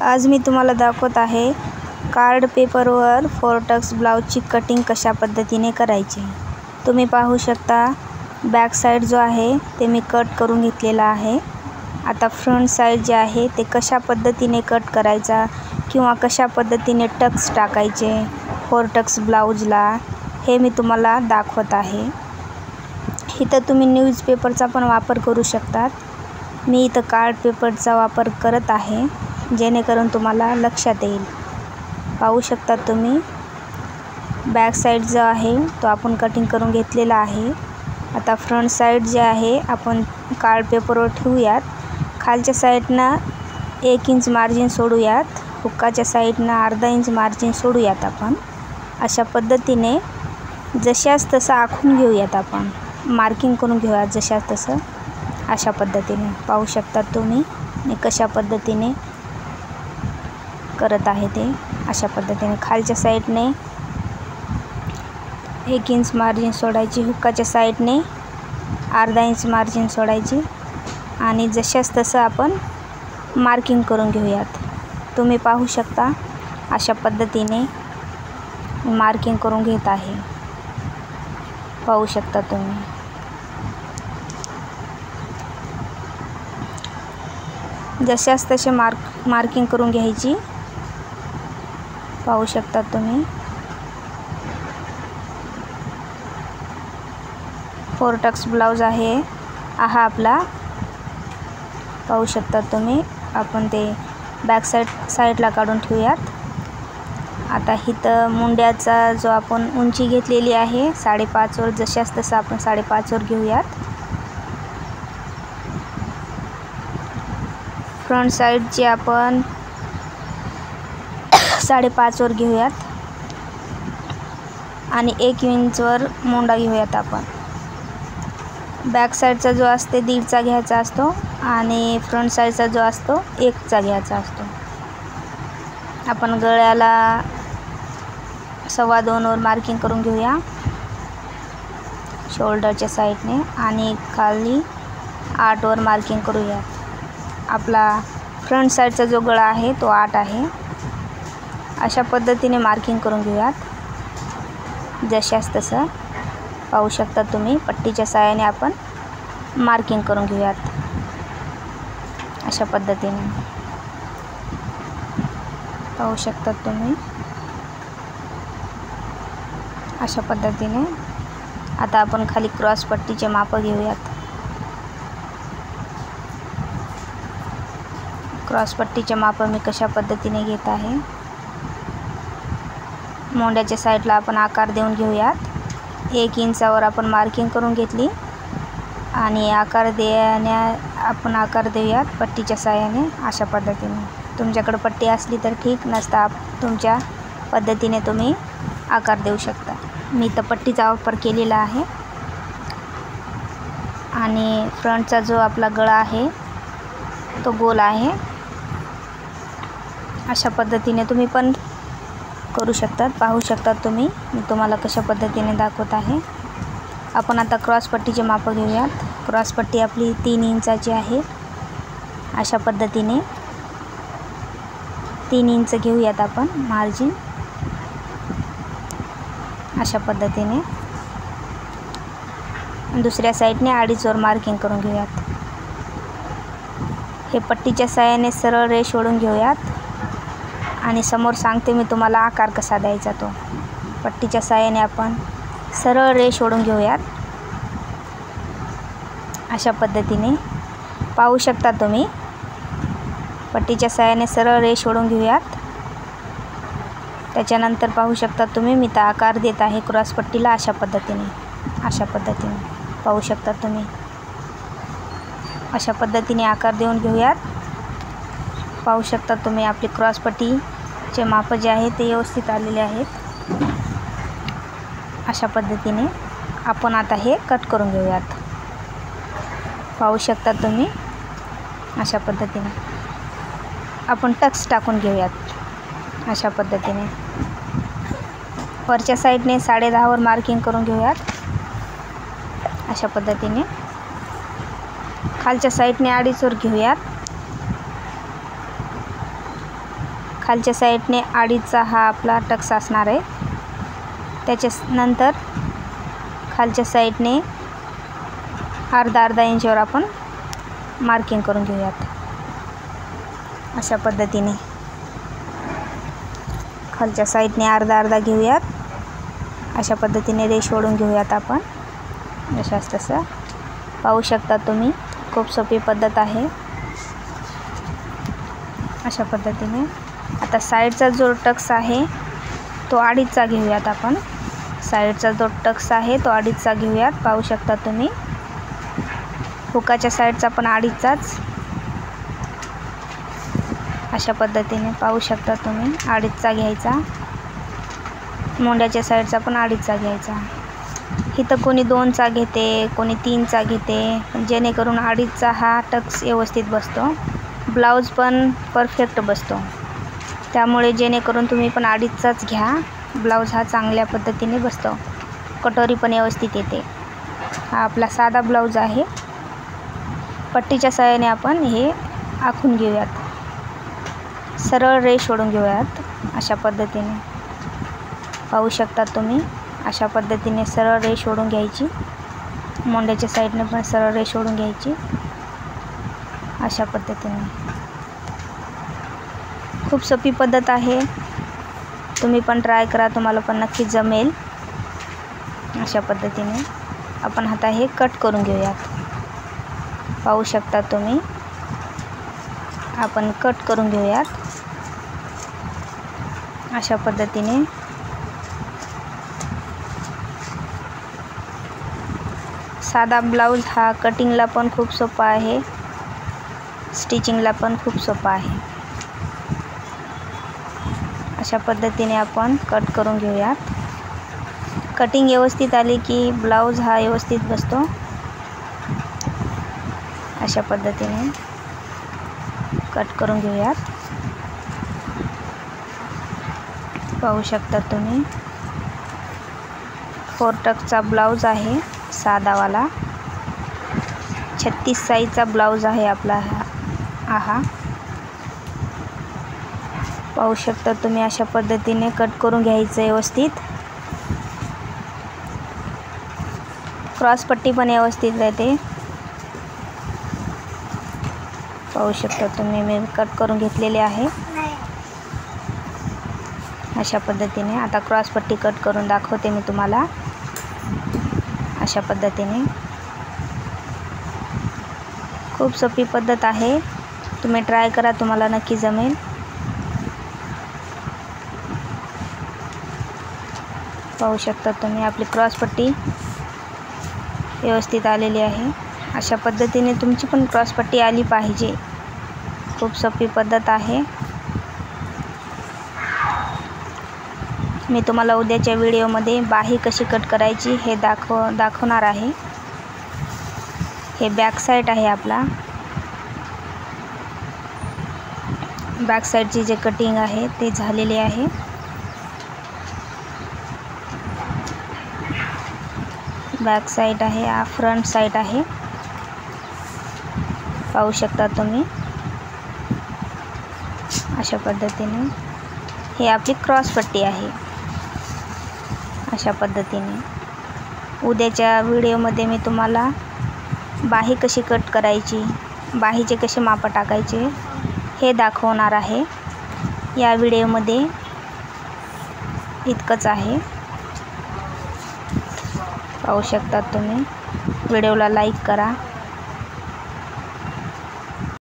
आज मी तुम्हाला दाखवत आहे कार्ड पेपरवर फोरटक्स ब्लाउजची कटिंग कशा पद्धतीने करायची। तुम्ही पाहू शकता बॅक साइड जो आहे ते मी कट करून घेतलेला आहे। आता फ्रंट साइड जे आहे ते कशा पद्धतीने कट करायचा किंवा कशा पद्धतीने टक्स टाकायचे फोरटक्स ब्लाउजला हे मी तुम्हाला दाखवत आहे। इथं तुम्ही न्यूजपेपरचा पण वापर करू शकतात। मी इथं कार्ड पेपरचा वापर करत आहे जेणेकरून तुम्हाला लक्षात येईल। पाहू शकता तुम्ही बॅक साइड जो आहे तो आपण कटिंग करून घेतलेला आहे। आता फ्रंट साइड जे आहे आपण कार्ड पेपरवर ठेवूयात। खालच्या साइडनं 1 इंच मार्जिन सोडूयात, हुक्काच्या साइडनं अर्धा इंच मार्जिन सोडूयात। आपण अशा पद्धतीने जशास तसं आखून घेऊयात, आपण मार्किंग करून घेऊयात जशास तसं। अशा पद्धतीने पाहू शकता तुम्ही मी कशा पद्धतीने करत आहे ते। अशा पद्धतीने खालच्या साइडने 1 इंच मार्जिन सोडायची, हुक्काच्या साइडने अर्धा इंच मार्जिन सोडायची आणि जशास तसं आपण मार्किंग करून घेऊयात। तुम्ही पाहू शकता अशा पद्धतीने मार्किंग करून घेत आहे। पाहू शकता तुम्ही जशास तसे मार्किंग करून घ्यायची। पाहू शकता तुम्ही फोरटक्स ब्लाउज आहे हा आपला। पाहू शकता तुम्ही आपण ते बॅक साइडला काढून ठेवूयात। आता इथं मुंड्याचा जो आपण उंची घेतलेली आहे 5.5 वर, जशास तसं आपण 5.5 वर घेऊयात। फ्रंट साइडची आपण 5.5 वर घेऊयात आणि 1 इंचवर मुंडा घेऊयात आपण। बॅक साइडचा जो असते 1.5चा घ्यायचा असतो आणि फ्रंट साइडचा जो असतो 1चा घ्यायचा असतो। आपण गळ्याला 2.25 वर मार्किंग करून घेऊया शोल्डरच्या साइडने आणि खाली 8 वर मार्किंग करूया। आपला फ्रंट साइडचा जो गळा आहे तो 8 आहे। अशा पद्धतीने मार्किंग करून घेऊयात जशास तसं। पाहू शकता तुम्ही पट्टीच्या सहाय्याने आपण मार्किंग करून घेऊयात अशा पद्धतीने। पाहू शकता तुम्ही अशा पद्धतीने। आता आपण खाली क्रॉस पट्टीचे माप घेऊयात। क्रॉस पट्टीचे माप मी कशा पद्धतीने घेत आहे। मोंड्याच्या साइडला आपण आकार देऊन घेऊयात। 1 इंचावर आपण मार्किंग करून घेतली आणि आकार देऊयात पट्टीच्या सहाय्याने अशा पद्धतीने। तुमच्याकडे पट्टी असली तर ठीक, नसता तुमच्या पद्धतीने तुम्ही आकार देऊ शकता। मी तर पट्टीचा वापर केलेला आहे आणि फ्रंटचा जो आपला गळा आहे तो गोल आहे। अशा पद्धतीने तुम्ही पण करू शकतात। पाहू शकता तुम्ही मी तुम्हाला कशा पद्धतीने दाखवत आहे। आपण आता क्रॉस पट्टीचे माप घेऊयात। क्रॉस पट्टी आपली 3 इंचाची आहे। अशा पद्धतीने 3 इंच घेऊयात आपण मार्जिन। अशा पद्धतीने दुसऱ्या साइडने 2.5 वर मार्किंग करून घेऊयात। हे पट्टीच्या सहाय्याने सरळ रेष ओढून घेऊयात आणि समोर सांगते मी तुम्हाला आकार कसा द्यायचा तो। पट्टीच्या सहाय्याने आपण सरळ रेष ओढून घेऊयात अशा पद्धतीने। पाहू शकता तुम्ही पट्टीच्या सहाय्याने सरळ रेष ओढून घेऊयात। त्याच्यानंतर पाहू शकता तुम्ही मी तर आकार देत आहे क्रॉस पट्टीला अशा पद्धतीने। अशा पद्धतीने पाहू शकता तुम्ही अशा पद्धतीने आकार देऊन घेऊयात। पाहू शकता तुम्ही आपली क्रॉस पट्टीचे माप जे आहे ते व्यवस्थित आलेले आहेत। अशा पद्धतीने आपण आता हे कट करून घेऊयात। पाहू शकता तुम्ही अशा पद्धतीने आपण टक्स टाकून घेऊयात अशा पद्धतीने। वरच्या साइडने 10.5 वर मार्किंग करून घेऊयात अशा पद्धतीने। खालच्या साइडने 2.5 वर घेऊयात खालच्या साईडने अडीचचा हा आपला टक्स असणार आहे. त्याच्यानंतर खालच्या साईडने अर्धा इंचवर आपण मार्किंग करून घेऊयात. अशा पद्धतीने खालच्या साईडने अर्धा घेऊयात. अशा पद्धतीने रेष ओढून घेऊयात आपण. जशास तसं पाहू शकता तुम्ही. खूप सोपी पद्धत आहे. अशा पद्धतीने आता साईडचा जो टक्स आहे तो अडीचचा घेऊयात आपण. साईडचा जो टक्स आहे तो अडीचचा घेऊयात. पाहू शकता तुम्ही. हुकाच्या साईडचा पण अडीचचाच. अशा पद्धतीने पाहू शकता तुम्ही. अडीचचा घ्यायचा. मोंड्याच्या साईडचा पण अडीचचा घ्यायचा. इथं कोणी 2चा घेते, कोणी 3चा घेते, पण जेणेकरून अडीचचा हा टक्स व्यवस्थित बसतो. ब्लाऊज पण परफेक्ट बसतो. त्यामुळे जेणेकरून तुम्ही पण अडीचचाच घ्या. ब्लाऊज हा चांगल्या पद्धतीने बसतो. कटोरी पण व्यवस्थित येते. हा आपला साधा ब्लाऊज आहे. पट्टीच्या सहाय्याने आपण हे आखून घेऊयात. सरळ रेष ओढून घेऊयात. अशा पद्धतीने पाहू शकता तुम्ही. अशा पद्धतीने सरळ रेष ओढून घ्यायची. मोंड्याच्या साईडने पण सरळ रेष ओढून घ्यायची. अशा पद्धतीने खूप सोपी पद्धत आहे. तुम्ही पण ट्राय करा. तुम्हाला पण नक्की जमेल. अशा पद्धतीने आपण आता हे कट करून घेऊयात. पाहू शकता तुम्ही. आपण कट करून घेऊयात. अशा पद्धतीने साधा ब्लाऊज हा कटिंगला पण खूप सोपा आहे. स्टिचिंगला पण खूप सोपा आहे. अशा पद्धतीने आपण कट करून घेऊयात. कटिंग व्यवस्थित आली की ब्लाऊज हा व्यवस्थित बसतो. अशा पद्धतीने कट करून घेऊयात. पाहू शकता तुम्ही. 4 टक्सचा ब्लाऊज आहे साधावाला. 36 साईजचा ब्लाऊज आहे आपला हा. पाहू शकता तुम्ही. अशा पद्धतीने कट करून घ्यायचं व्यवस्थित. क्रॉस पट्टी पण व्यवस्थित राहते. पाहू शकता तुम्ही. मी कट करून घेतलेले आहे. अशा पद्धतीने आता क्रॉस पट्टी कट करून दाखवते मी तुम्हाला. अशा पद्धतीने खूप सोपी पद्धत आहे. तुम्ही ट्राय करा. तुम्हाला नक्की जमेल. पाहू शकता तुम्ही. आपली क्रॉस पट्टी व्यवस्थित आलेली आहे. अशा पद्धतीने तुमची पण क्रॉस पट्टी आली पाहिजे. खूप सोपी पद्धत आहे. मी तुम्हाला उद्याच्या व्हिडिओमध्ये बाही कशी कट करायची हे दाखवणार आहे. हे बॅक साईड आहे आपला. बॅक साईडची जे कटिंग आहे ते झालेली आहे. बॅक साईड आहे. हा फ्रंट साईड आहे. पाहू शकता तुम्ही. अशा पद्धतीने हे आपली क्रॉस पट्टी आहे. अशा पद्धतीने उद्याच्या व्हिडिओमध्ये मी तुम्हाला बाही कशी कट करायची, बाहीचे कसे माप टाकायचे हे दाखवणार आहे. या व्हिडिओमध्ये इतकंच आहे. पाहू शकता तुम्ही. व्हिडिओला लाईक करा.